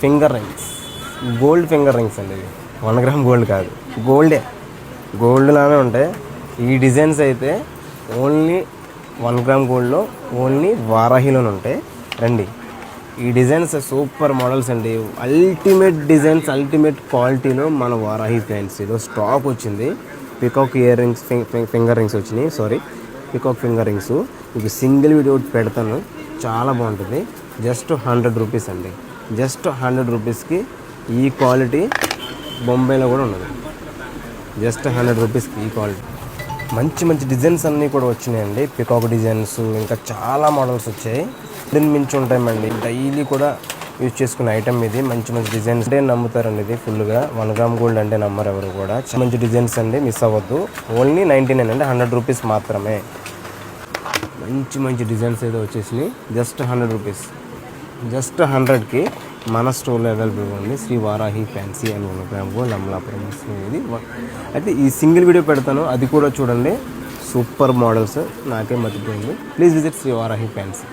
Finger rings, gold finger rings అండి. ఇది 1 gram gold కాదు, గోల్డ్ లానే ఉంటాయి. ఈ డిజైన్స్ అయితే ఓన్లీ 1 గ్రామ్ గోల్డ్లో ఓన్లీ వారాహిలోనే ఉంటాయి. రండి, ఈ డిజైన్స్ సూపర్ మోడల్స్ అండి. అల్టిమేట్ డిజైన్స్, అల్టిమేట్ క్వాలిటీలో మన వారాహి ఫ్యాన్సీలో స్టాక్ వచ్చింది. Peacock ear rings, finger rings వచ్చినాయి. Peacock finger rings. మీకు సింగిల్ వీడియో పెడతాను, చాలా బాగుంటుంది. జస్ట్ 100 రూపీస్ అండి. జస్ట్ 100 రూపీస్కి ఈ క్వాలిటీ బొంబాయిలో కూడా ఉన్నది. జస్ట్ 100 రూపీస్కి ఈ క్వాలిటీ. మంచి డిజైన్స్ అన్నీ కూడా వచ్చినాయండి. పికాక్ డిజైన్స్, ఇంకా చాలా మోడల్స్ వచ్చాయి. దీన్ని మించి ఉంటాయండి. డైలీ కూడా యూజ్ చేసుకునే ఐటమ్ ఇది. మంచి డిజైన్స్ అంటే నమ్ముతారండి. ఇది ఫుల్గా 1 గ్రామ్ గోల్డ్ అంటే నమ్మరు ఎవరు కూడా. మంచి డిజైన్స్ అండి, మిస్ అవ్వద్దు. ఓన్లీ 99 అండి, 100 రూపీస్ మాత్రమే. మంచి డిజైన్స్ అయితే వచ్చేసినాయి. Just 100 rupees. జస్ట్ 100కి మన స్టోర్లో అవైలబుల్ ఉంది. Shri Varahi fancy and 1 gram gold Amalapuram ఇది. అయితే ఈ సింగిల్ వీడియో పెడతాను, అది కూడా చూడండి. సూపర్ మోడల్స్ నాకే మర్చిపోయింది. Please visit Shri Varahi fancy.